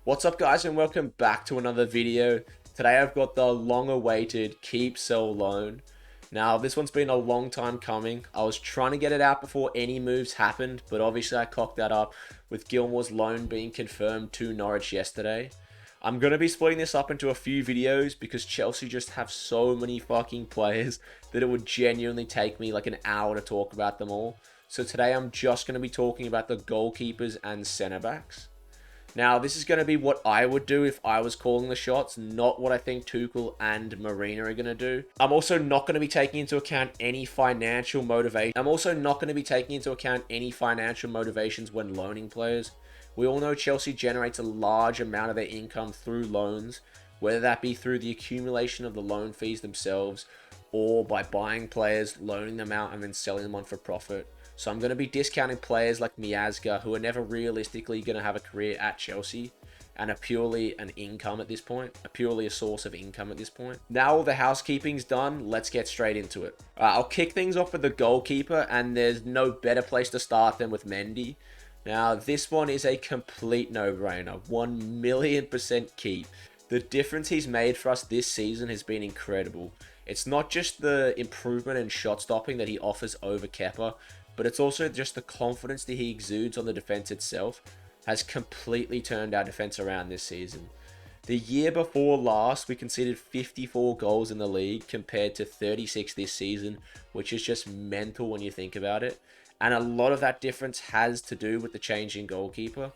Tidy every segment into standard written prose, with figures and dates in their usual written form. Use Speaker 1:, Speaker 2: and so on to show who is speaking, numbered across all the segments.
Speaker 1: What's up guys, and welcome back to another video. Today I've got the long awaited keep sell loan. Now this one's been a long time coming. I was trying to get it out before any moves happened, but obviously I cocked that up with Gilmore's loan being confirmed to Norwich yesterday. I'm going to be splitting this up into a few videos because Chelsea just have so many fucking players that it would genuinely take me like an hour to talk about them all. So today I'm just going to be talking about the goalkeepers and centre backs. Now, this is going to be what I would do if I was calling the shots, not what I think Tuchel and Marina are going to do. I'm also not going to be taking into account any financial motivation. Motivations when loaning players. We all know Chelsea generates a large amount of their income through loans, whether that be through the accumulation of the loan fees themselves or by buying players, loaning them out and then selling them on for profit. So I'm going to be discounting players like Miazga, who are never realistically going to have a career at Chelsea and are purely a source of income at this point. Now all the housekeeping's done, let's get straight into it. I'll kick things off with the goalkeeper, and there's no better place to start than with Mendy. Now this one is a complete no-brainer, 1,000,000% keep. The difference he's made for us this season has been incredible. It's not just the improvement in shot stopping that he offers over Kepa, but it's also just the confidence that he exudes on the defense itself has completely turned our defense around this season. The year before last, we conceded 54 goals in the league compared to 36 this season, which is just mental when you think about it. And a lot of that difference has to do with the change in goalkeeper.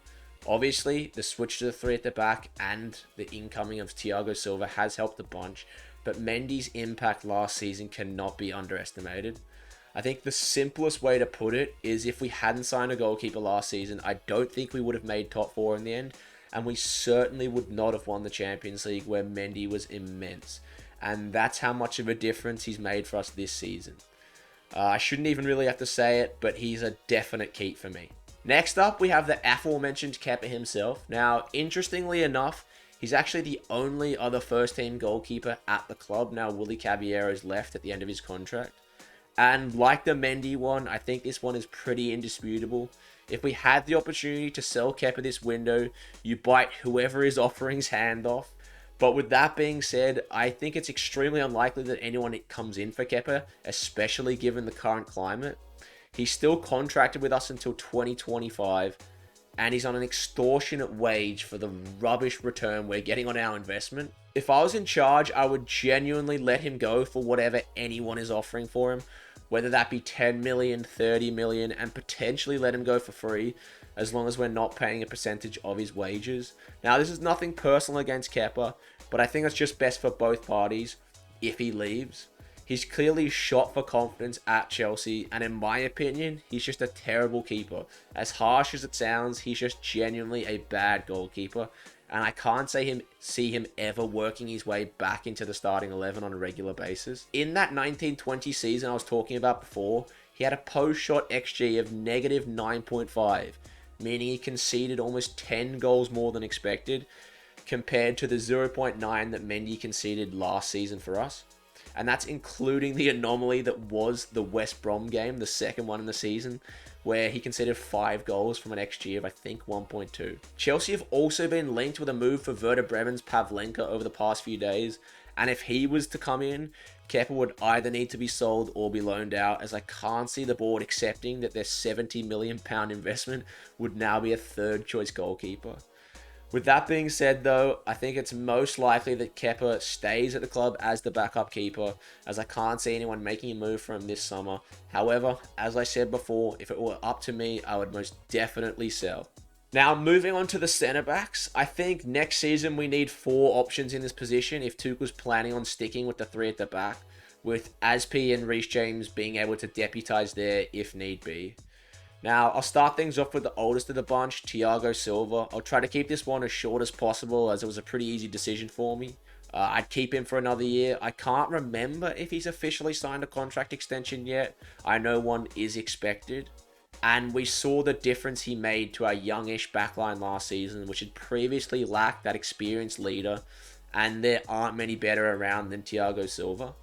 Speaker 1: Obviously, the switch to the three at the back and the incoming of Thiago Silva has helped a bunch, but Mendy's impact last season cannot be underestimated. I think the simplest way to put it is if we hadn't signed a goalkeeper last season, I don't think we would have made top four in the end, and we certainly would not have won the Champions League where Mendy was immense. And that's how much of a difference he's made for us this season. I shouldn't even really have to say it, but he's a definite keep for me. Next up, we have the aforementioned Kepa himself. Now, interestingly enough, he's actually the only other first-team goalkeeper at the club now Willy Caballero's left at the end of his contract. And like the Mendy one, I think this one is pretty indisputable. If we had the opportunity to sell Kepa this window, you bite whoever is offering's hand off. But with that being said, I think it's extremely unlikely that anyone comes in for Kepa, especially given the current climate. He's still contracted with us until 2025, and he's on an extortionate wage for the rubbish return we're getting on our investment. If I was in charge, I would genuinely let him go for whatever anyone is offering for him, whether that be 10 million, 30 million, and potentially let him go for free, as long as we're not paying a percentage of his wages. Now, this is nothing personal against Kepa, but I think it's just best for both parties if he leaves. He's clearly shot for confidence at Chelsea, and in my opinion, he's just a terrible keeper. As harsh as it sounds, he's just genuinely a bad goalkeeper, and I can't see him ever working his way back into the starting 11 on a regular basis. In that 1920 season I was talking about before, he had a post-shot XG of negative 9.5, meaning he conceded almost 10 goals more than expected, compared to the 0.9 that Mendy conceded last season for us. And that's including the anomaly that was the West Brom game, the second one in the season, where he conceded 5 goals from an XG of, I think, 1.2. Chelsea have also been linked with a move for Werder Bremen's Pavlenka over the past few days, and if he was to come in, Kepa would either need to be sold or be loaned out, as I can't see the board accepting that their £70 million investment would now be a third choice goalkeeper. With that being said though, I think it's most likely that Kepa stays at the club as the backup keeper, as I can't see anyone making a move for him this summer. However, as I said before, if it were up to me, I would most definitely sell. Now, moving on to the centre backs, I think next season we need 4 options in this position if Tuchel's planning on sticking with the 3 at the back, with Aspi and Reece James being able to deputise there if need be. Now, I'll start things off with the oldest of the bunch, Thiago Silva. I'll try to keep this one as short as possible, as it was a pretty easy decision for me. I'd keep him for another year. I can't remember if he's officially signed a contract extension yet. I know one is expected. And we saw the difference he made to our youngish backline last season, which had previously lacked that experienced leader, and there aren't many better around than Thiago Silva.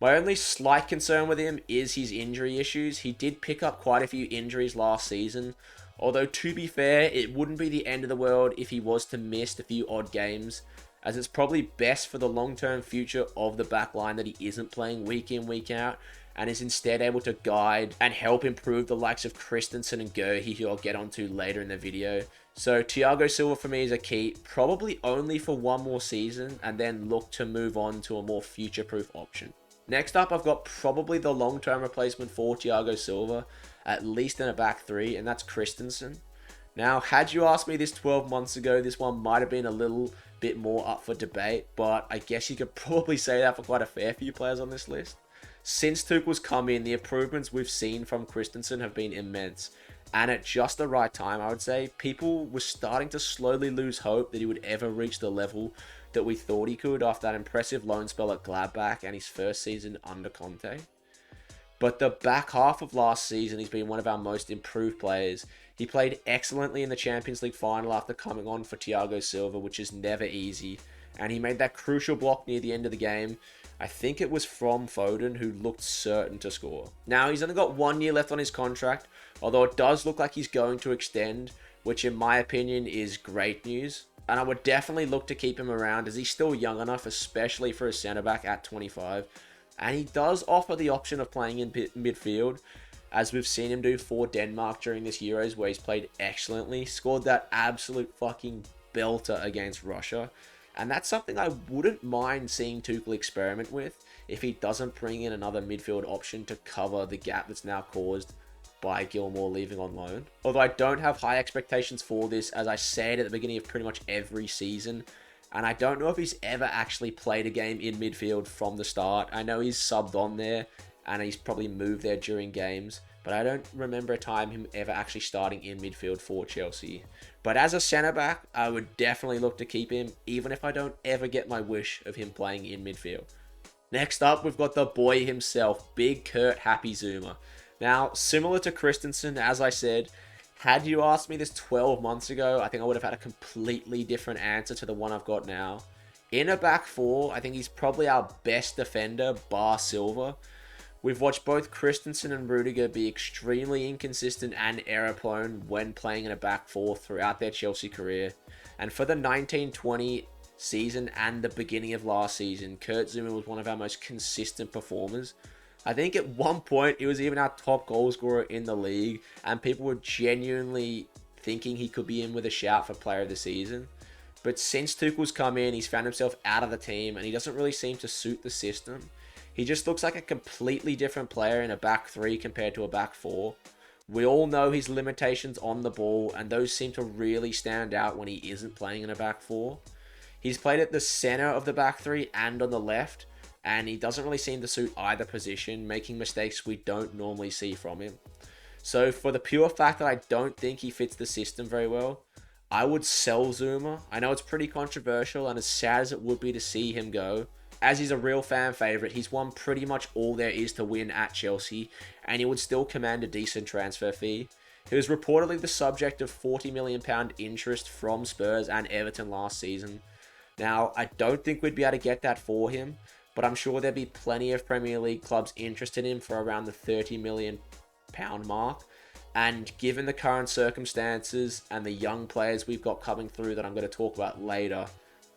Speaker 1: My only slight concern with him is his injury issues. He did pick up quite a few injuries last season, Although, to be fair, it wouldn't be the end of the world if he was to miss a few odd games, as it's probably best for the long-term future of the backline that he isn't playing week in, week out, and is instead able to guide and help improve the likes of Christensen and Guehi, who I'll get onto later in the video. So Thiago Silva for me is a key, probably only for one more season, and then look to move on to a more future-proof option. Next up, I've got probably the long-term replacement for Thiago Silva, at least in a back three, and that's Christensen. Now, had you asked me this 12 months ago, this one might have been a little bit more up for debate, but I guess you could probably say that for quite a fair few players on this list. Since Tuchel's come in, the improvements we've seen from Christensen have been immense, and at just the right time, I would say, people were starting to slowly lose hope that he would ever reach the level that we thought he could after that impressive loan spell at Gladbach and his first season under Conte. But the back half of last season, he's been one of our most improved players. He played excellently in the Champions League final after coming on for Thiago Silva, which is never easy. And he made that crucial block near the end of the game. I think it was from Foden, who looked certain to score. Now, he's only got 1 year left on his contract, although it does look like he's going to extend, which in my opinion is great news. And I would definitely look to keep him around as he's still young enough, especially for a centre-back at 25. And he does offer the option of playing in midfield, as we've seen him do for Denmark during this Euros, where he's played excellently, scored that absolute fucking belter against Russia. And that's something I wouldn't mind seeing Tuchel experiment with if he doesn't bring in another midfield option to cover the gap that's now caused by Gilmour leaving on loan. Although I don't have high expectations for this, as I said at the beginning of pretty much every season. And I don't know if he's ever actually played a game in midfield from the start. I know he's subbed on there, and he's probably moved there during games, but I don't remember a time him ever actually starting in midfield for Chelsea. But as a centre-back, I would definitely look to keep him, even if I don't ever get my wish of him playing in midfield. Next up, we've got the boy himself, Big Kurt Happy Zouma. Now, similar to Christensen, as I said, had you asked me this 12 months ago, I think I would have had a completely different answer to the one I've got now. In a back four, I think he's probably our best defender, bar Silva. We've watched both Christensen and Rudiger be extremely inconsistent and error-prone when playing in a back four throughout their Chelsea career. And for the 1920 season and the beginning of last season, Kurt Zouma was one of our most consistent performers. I think at one point, he was even our top goal scorer in the league, and people were genuinely thinking he could be in with a shout for player of the season. But since Tuchel's come in, he's found himself out of the team, and he doesn't really seem to suit the system. He just looks like a completely different player in a back three compared to a back four. We all know his limitations on the ball, and those seem to really stand out when he isn't playing in a back four. He's played at the center of the back three and on the left, and he doesn't really seem to suit either position, making mistakes we don't normally see from him. So for the pure fact that I don't think he fits the system very well, I would sell Zouma. I know it's pretty controversial, and as sad as it would be to see him go, as he's a real fan favourite, he's won pretty much all there is to win at Chelsea, and he would still command a decent transfer fee. He was reportedly the subject of £40 million interest from Spurs and Everton last season. Now, I don't think we'd be able to get that for him, but I'm sure there'd be plenty of Premier League clubs interested in him for around the £30 million mark. And given the current circumstances and the young players we've got coming through that I'm going to talk about later,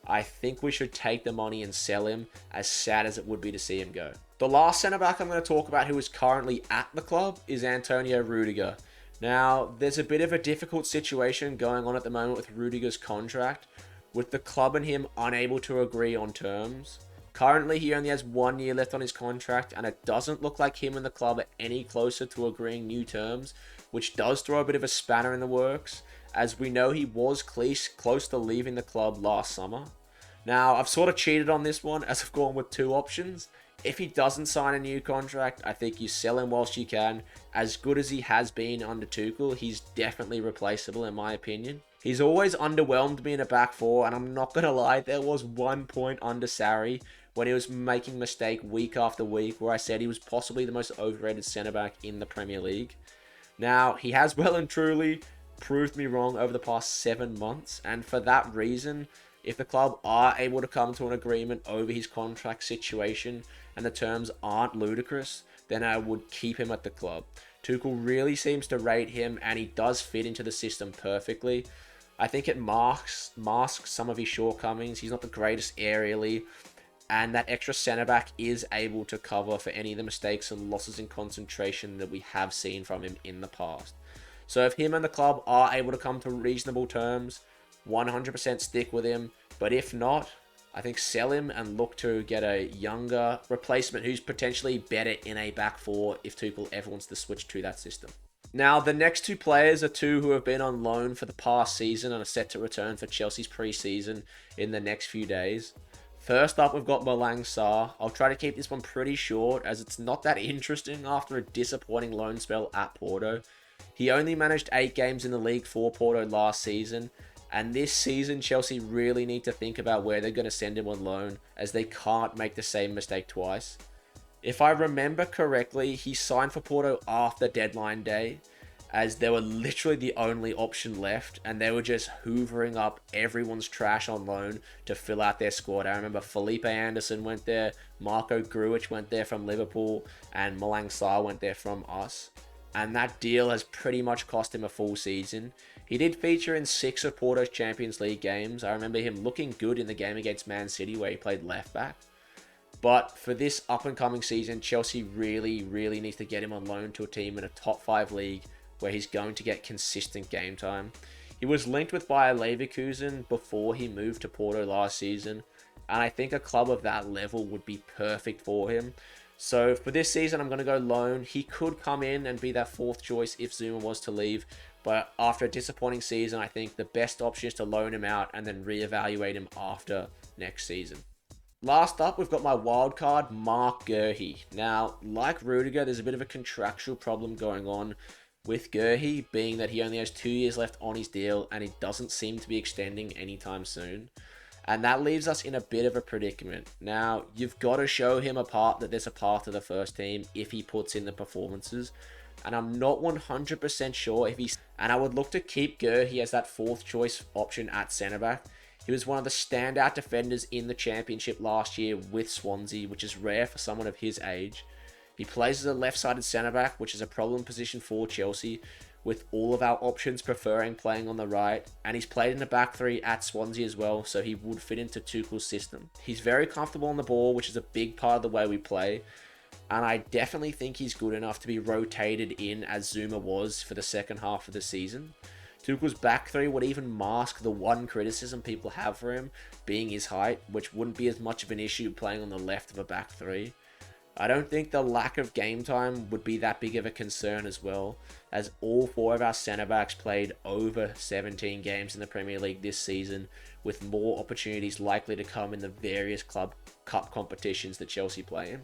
Speaker 1: I think we should take the money and sell him, as sad as it would be to see him go. The last centre-back I'm going to talk about who is currently at the club is Antonio Rudiger. Now, there's a bit of a difficult situation going on at the moment with Rudiger's contract, with the club and him unable to agree on terms. Currently, he only has 1 year left on his contract, and it doesn't look like him and the club are any closer to agreeing new terms, which does throw a bit of a spanner in the works, as we know he was close to leaving the club last summer. Now, I've sort of cheated on this one, as I've gone with two options. If he doesn't sign a new contract, I think you sell him whilst you can. As good as he has been under Tuchel, he's definitely replaceable in my opinion. He's always underwhelmed me in a back four, and I'm not going to lie, there was 1 point under Sarri when he was making mistake week after week, where I said he was possibly the most overrated centre-back in the Premier League. Now, he has well and truly proved me wrong over the past 7 months, and for that reason, if the club are able to come to an agreement over his contract situation and the terms aren't ludicrous, then I would keep him at the club. Tuchel really seems to rate him, and he does fit into the system perfectly. I think it masks some of his shortcomings. He's not the greatest aerially, and that extra centre-back is able to cover for any of the mistakes and losses in concentration that we have seen from him in the past. So if him and the club are able to come to reasonable terms, 100% stick with him. But if not, I think sell him and look to get a younger replacement who's potentially better in a back four if Tuchel ever wants to switch to that system. Now, the next two players are two who have been on loan for the past season and are set to return for Chelsea's pre-season in the next few days. First up, we've got Malang Sarr. I'll try to keep this one pretty short as it's not that interesting after a disappointing loan spell at Porto. He only managed 8 games in the league for Porto last season, and this season Chelsea really need to think about where they're going to send him on loan as they can't make the same mistake twice. If I remember correctly, he signed for Porto after deadline day, as they were literally the only option left, and they were just hoovering up everyone's trash on loan to fill out their squad. I remember Felipe Anderson went there, Marco Grujic went there from Liverpool, and Malang Sarr went there from us. And that deal has pretty much cost him a full season. He did feature in 6 of Porto's Champions League games. I remember him looking good in the game against Man City where he played left back. But for this up-and-coming season, Chelsea really needs to get him on loan to a team in a top 5 league where he's going to get consistent game time. He was linked with Bayer Leverkusen before he moved to Porto last season, and I think a club of that level would be perfect for him. So for this season, I'm going to go loan. He could come in and be that 4th choice if Zouma was to leave, but after a disappointing season, I think the best option is to loan him out and then reevaluate him after next season. Last up, we've got my wild card, Marc Guehi. Now, like Rudiger, there's a bit of a contractual problem going on with Guehi, being that he only has 2 years left on his deal and he doesn't seem to be extending anytime soon. And that leaves us in a bit of a predicament. Now, you've got to show him that there's a path to the first team if he puts in the performances. And I'm not 100% sure if he's... And I would look to keep Guehi as that 4th choice option at centre-back. He was one of the standout defenders in the Championship last year with Swansea, which is rare for someone of his age. He plays as a left-sided centre-back, which is a problem position for Chelsea, with all of our options preferring playing on the right, and he's played in the back 3 at Swansea as well, so he would fit into Tuchel's system. He's very comfortable on the ball, which is a big part of the way we play, and I definitely think he's good enough to be rotated in as Zouma was for the second half of the season. Tuchel's back 3 would even mask the one criticism people have for him, being his height, which wouldn't be as much of an issue playing on the left of a back 3. I don't think the lack of game time would be that big of a concern as well, as all 4 of our centre-backs played over 17 games in the Premier League this season, with more opportunities likely to come in the various club cup competitions that Chelsea play in.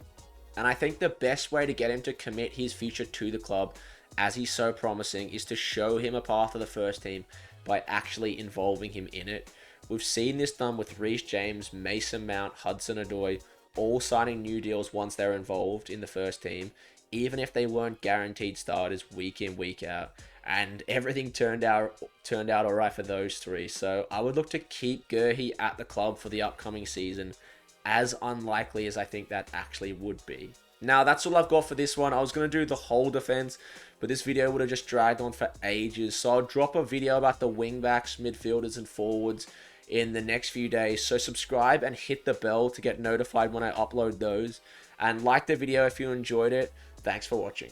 Speaker 1: And I think the best way to get him to commit his future to the club, as he's so promising, is to show him a path to the first team by actually involving him in it. We've seen this done with Reece James, Mason Mount, Hudson-Odoi, all signing new deals once they're involved in the first team, even if they weren't guaranteed starters week in, week out. And everything turned out alright for those 3. So I would look to keep Guehi at the club for the upcoming season, as unlikely as I think that actually would be. Now, that's all I've got for this one. I was going to do the whole defense, but this video would have just dragged on for ages. So I'll drop a video about the wingbacks, midfielders, and forwards in the next few days. So subscribe and hit the bell to get notified when I upload those. And like the video if you enjoyed it. Thanks for watching.